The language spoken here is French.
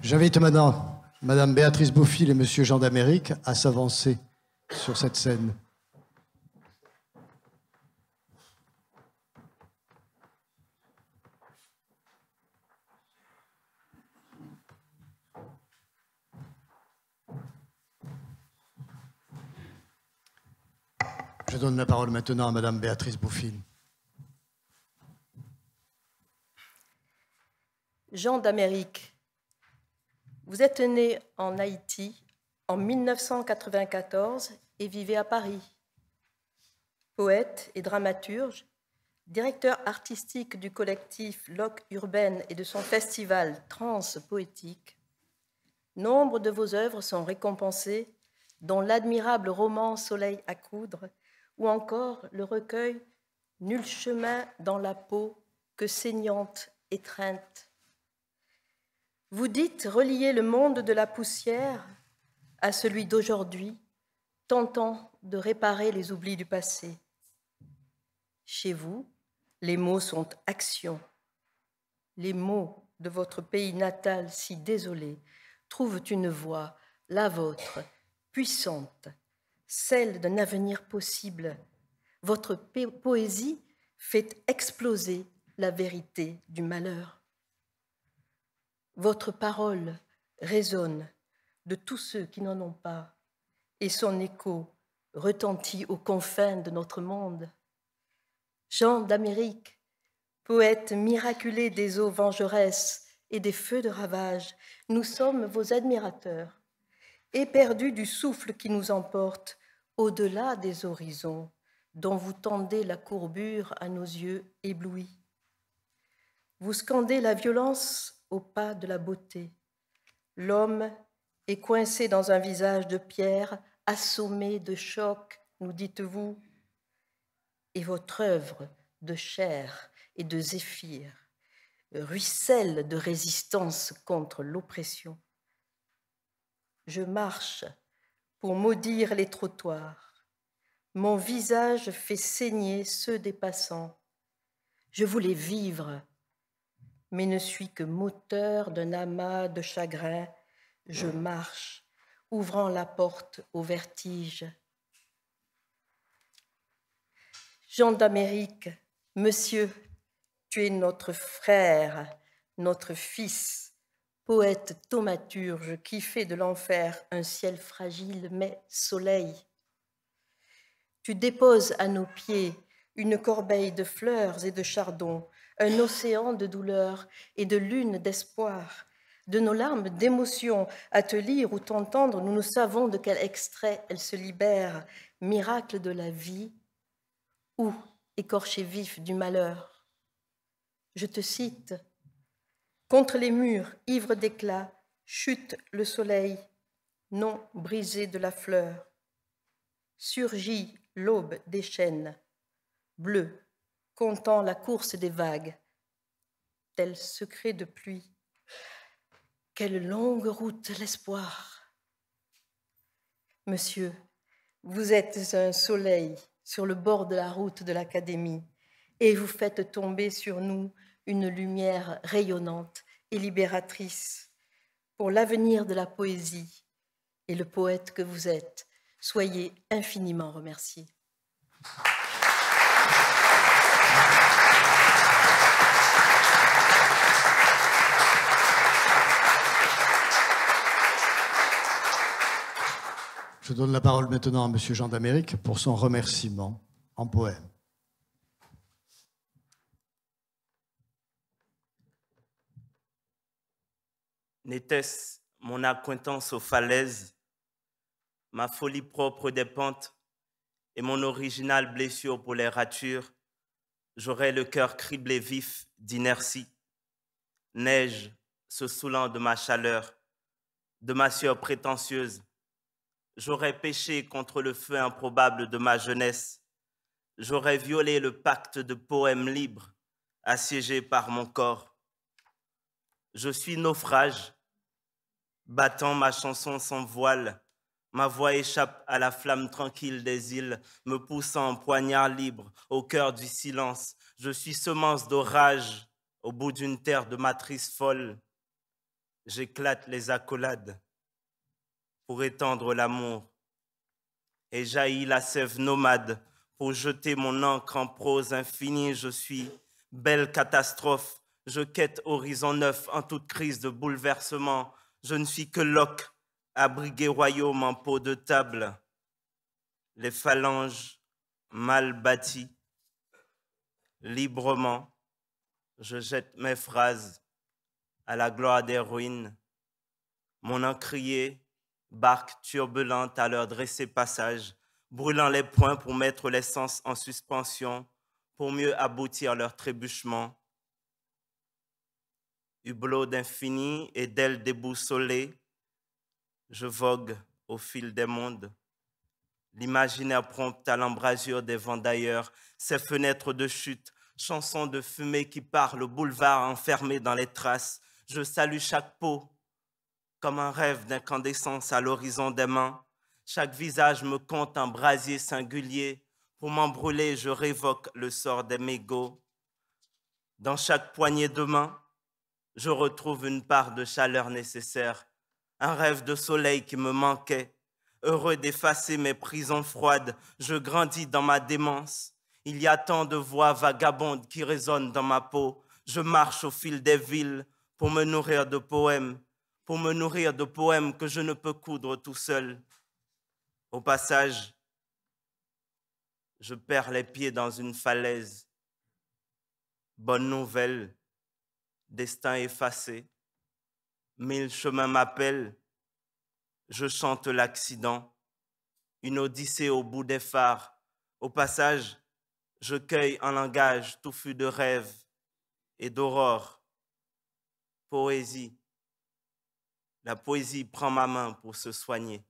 J'invite maintenant Madame Béatrice Bouffill et Monsieur Jean d'Amérique à s'avancer sur cette scène. Je donne la parole maintenant à Madame Béatrice Bouffill. Jean d'Amérique, vous êtes né en Haïti en 1994 et vivez à Paris. Poète et dramaturge, directeur artistique du collectif Loque Urbaine et de son festival Trans Poétique, nombre de vos œuvres sont récompensées, dont l'admirable roman Soleil à coudre ou encore le recueil Nul chemin dans la peau que saignante étreinte. Vous dites relier le monde de la poussière à celui d'aujourd'hui, tentant de réparer les oublis du passé. Chez vous, les mots sont actions. Les mots de votre pays natal si désolé trouvent une voix, la vôtre, puissante, celle d'un avenir possible. Votre poésie fait exploser la vérité du malheur. Votre parole résonne de tous ceux qui n'en ont pas, et son écho retentit aux confins de notre monde. Jean d'Amérique, poète miraculé des eaux vengeresses et des feux de ravage, nous sommes vos admirateurs, éperdus du souffle qui nous emporte au-delà des horizons dont vous tendez la courbure à nos yeux éblouis. Vous scandez la violence au pas de la beauté. L'homme est coincé dans un visage de pierre, assommé de choc, nous dites-vous, et votre œuvre de chair et de zéphyr ruisselle de résistance contre l'oppression. Je marche pour maudire les trottoirs. Mon visage fait saigner ceux des passants. Je voulais vivre, mais ne suis que moteur d'un amas de chagrin. Je marche, ouvrant la porte au vertige. Jean d'Amérique, monsieur, tu es notre frère, notre fils, poète thaumaturge qui fait de l'enfer un ciel fragile mais soleil. Tu déposes à nos pieds une corbeille de fleurs et de chardons, un océan de douleur et de lune d'espoir. De nos larmes d'émotion, à te lire ou t'entendre, nous ne savons de quel extrait elles se libèrent, miracle de la vie ou écorché vif du malheur. Je te cite, contre les murs, ivres d'éclat, chute le soleil, non brisé de la fleur. Surgit l'aube des chênes, bleu, comptant la course des vagues, tel secret de pluie. Quelle longue route l'espoir. Monsieur, vous êtes un soleil sur le bord de la route de l'Académie et vous faites tomber sur nous une lumière rayonnante et libératrice. Pour l'avenir de la poésie et le poète que vous êtes, soyez infiniment remerciés. Je donne la parole maintenant à Monsieur Jean d'Amérique pour son remerciement en poème. N'était-ce mon accointance aux falaises, ma folie propre des pentes et mon originale blessure pour les ratures, j'aurais le cœur criblé vif d'inertie, neige se saoulant de ma chaleur, de ma sueur prétentieuse. J'aurais péché contre le feu improbable de ma jeunesse. J'aurais violé le pacte de poèmes libres, assiégé par mon corps. Je suis naufrage, battant ma chanson sans voile. Ma voix échappe à la flamme tranquille des îles, me poussant en poignard libre au cœur du silence. Je suis semence d'orage au bout d'une terre de matrice folle. j'éclate les accolades pour étendre l'amour et jaillit la sève nomade pour jeter mon encre en prose infinie. Je suis belle catastrophe, je quête horizon neuf en toute crise de bouleversement. Je ne suis que Locke, abrigué royaume en peau de table. Les phalanges mal bâties, librement, je jette mes phrases à la gloire des ruines. Mon encrier, barque turbulente à leur dresser passage, brûlant les poings pour mettre les sens en suspension, pour mieux aboutir leur trébuchement. Hublot d'infini et d'ailes déboussolées, je vogue au fil des mondes. L'imaginaire prompt à l'embrasure des vents d'ailleurs, ces fenêtres de chute, chansons de fumée qui parlent au boulevard enfermé dans les traces. Je salue chaque peau comme un rêve d'incandescence à l'horizon des mains. Chaque visage me compte un brasier singulier. Pour m'embrûler, je révoque le sort des mégots. Dans chaque poignée de main, je retrouve une part de chaleur nécessaire, un rêve de soleil qui me manquait. Heureux d'effacer mes prisons froides, je grandis dans ma démence. Il y a tant de voix vagabondes qui résonnent dans ma peau. Je marche au fil des villes pour me nourrir de poèmes, que je ne peux coudre tout seul. Au passage, je perds les pieds dans une falaise. Bonne nouvelle, destin effacé. 1000 chemins m'appellent. Je chante l'accident, une odyssée au bout des phares. Au passage, je cueille un langage touffu de rêves et d'aurore. Poésie. La poésie prend ma main pour se soigner.